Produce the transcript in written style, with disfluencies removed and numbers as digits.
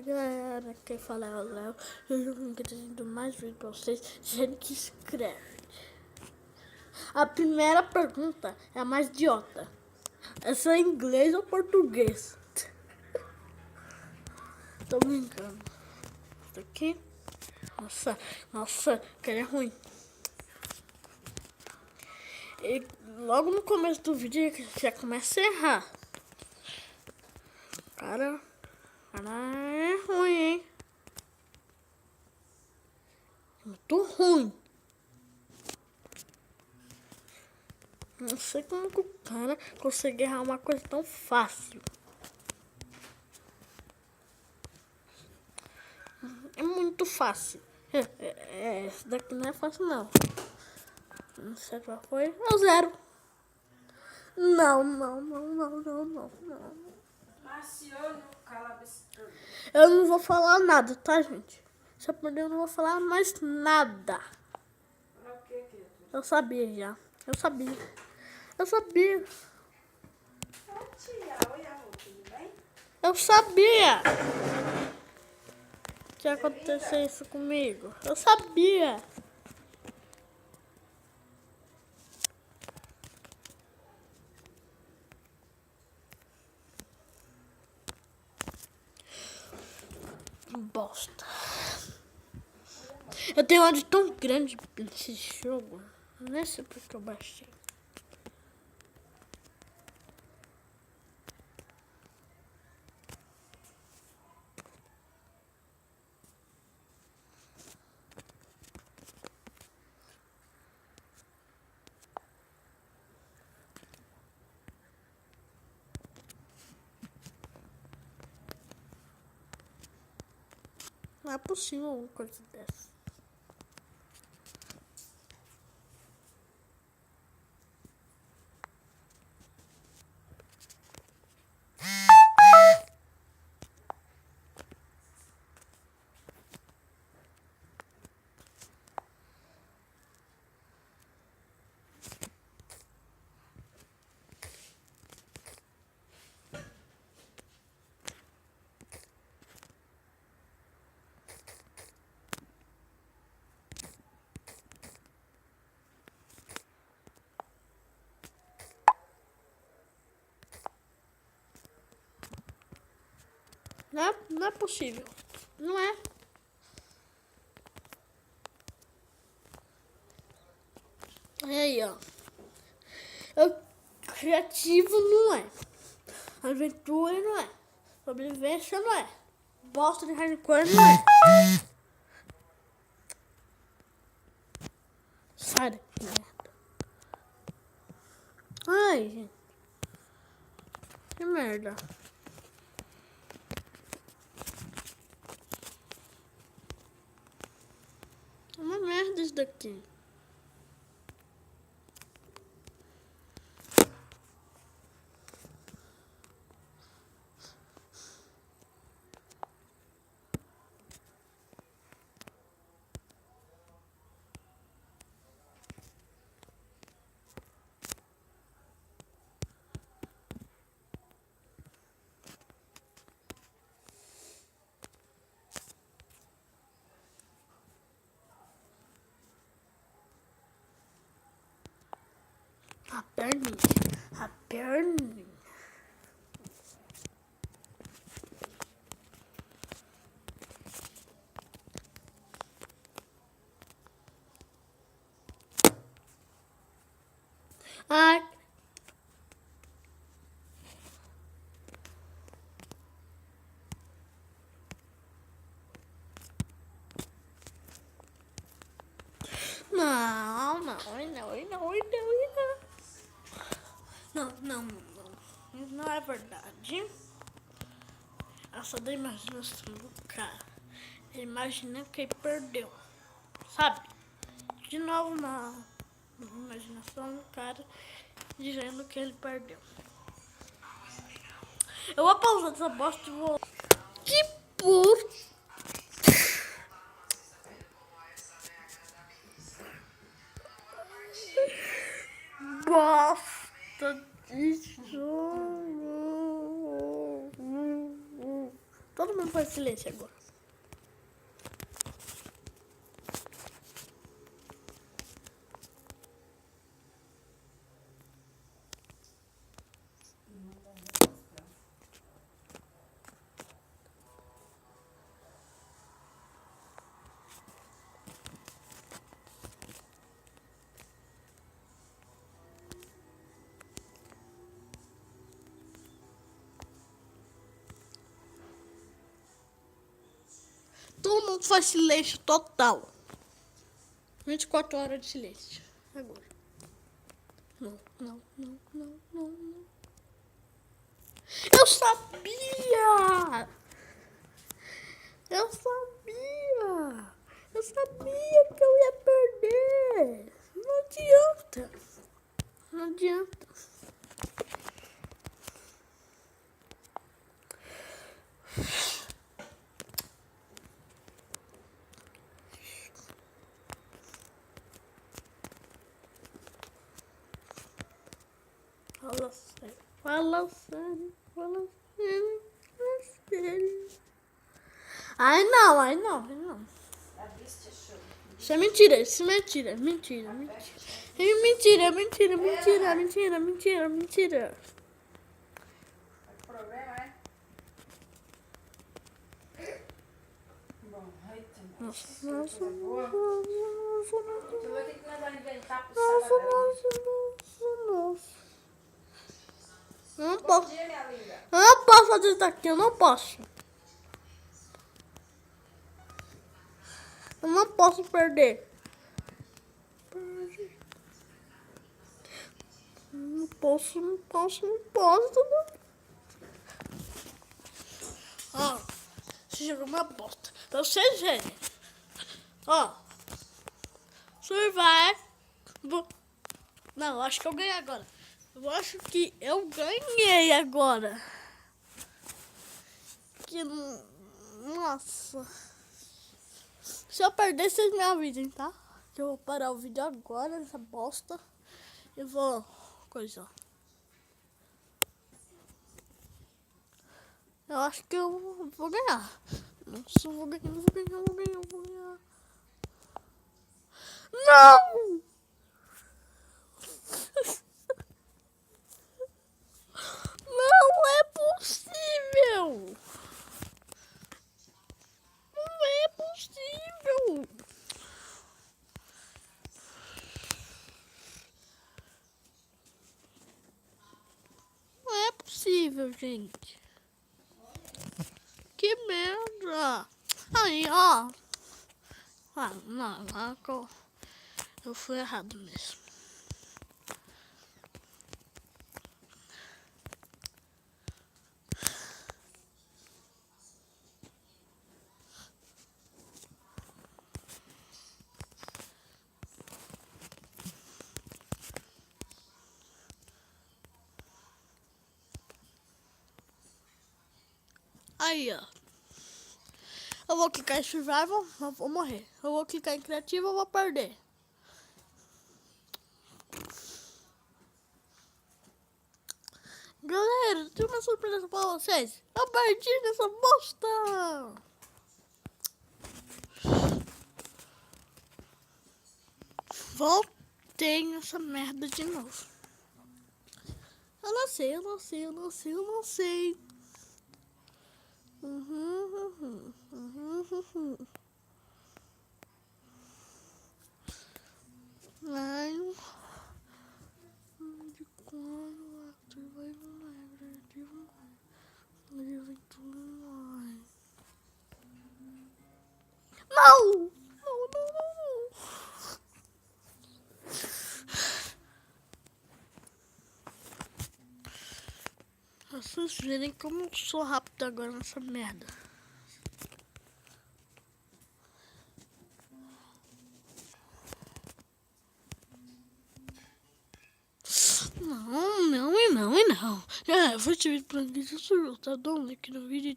Galera, quem fala é o Léo. Eu vim trazendo mais vídeo pra vocês. Gente que escreve. A primeira pergunta é a mais idiota. Essa é inglês ou português? Tô brincando. Isso aqui. Nossa, que é ruim. E logo no começo do vídeo já começa a errar. Cara é ruim, hein? Muito ruim. Não sei como que o cara consegue errar uma coisa tão fácil. É muito fácil. Esse daqui não é fácil, não. Não sei qual foi. É o zero. Não. Marciano Calabestano. Eu não vou falar nada, tá, gente? Se eu perder, eu não vou falar mais nada. Olha o que? Eu sabia já. Eu sabia. Oi, tia. Oi, amor. Tudo bem? Eu sabia que ia acontecer isso comigo. Eu sabia. Bosta. Eu tenho um ódio tão grande nesse jogo. Nem sei porque eu baixei. Não é possível uma coisa dessa. Não é possível. Não é. Aí, ó. Criativo não é. Aventura não é. Sobrevivência não é. Bosta de hardcore não é. Sai daqui, merda. Ai, gente. Que merda. É uma merda isso daqui. A perninha. Ai. Não. Não é verdade. É só da imaginação do cara. Ele imagina que ele perdeu. Sabe? De novo na imaginação do cara dizendo que ele perdeu. Eu vou pausar essa bosta e vou... Que por... Bosta de jogo. Todo mundo faz silêncio agora. Todo mundo faz silêncio total. 24 horas de silêncio. Agora. Não. Eu sabia! Eu sabia que eu ia perder. Não adianta. Fala sério. Ai não. A vista show. Isso é mentira. É mentira. O problema é... Bom, eita, Nossa. Tu vai ter que mandar inventar pro sábado. Eu não Bom posso. dia, minha linda. Eu não posso fazer isso aqui, eu não posso. Eu não posso perder. Não posso. Ó, você jogou uma bosta. Pra vocês verem. Ó. Não, eu acho que eu ganhei agora. Eu acho que eu ganhei agora. Nossa. Se eu perder, vocês me avisem, tá? Que eu vou parar o vídeo agora, essa bosta. Eu vou... coisa. Eu acho que eu vou ganhar. Nossa, eu vou ganhar. Não! Não é possível! Não é possível! Não é possível, gente. Que merda! Aí, ó. Ah, não, eu fui errado mesmo. Aí, ó. Eu vou clicar em survival, eu vou morrer. Eu vou clicar em criativo, eu vou perder. Galera, tem uma surpresa pra vocês. Eu perdi nessa bosta. Voltei nessa merda de novo. Eu não sei. Ai, de quando Arthur vai Não! Vocês verem como eu sou rápido agora nessa merda. Não. Eu vou te ver pra vídeo, tá dando aqui no vídeo.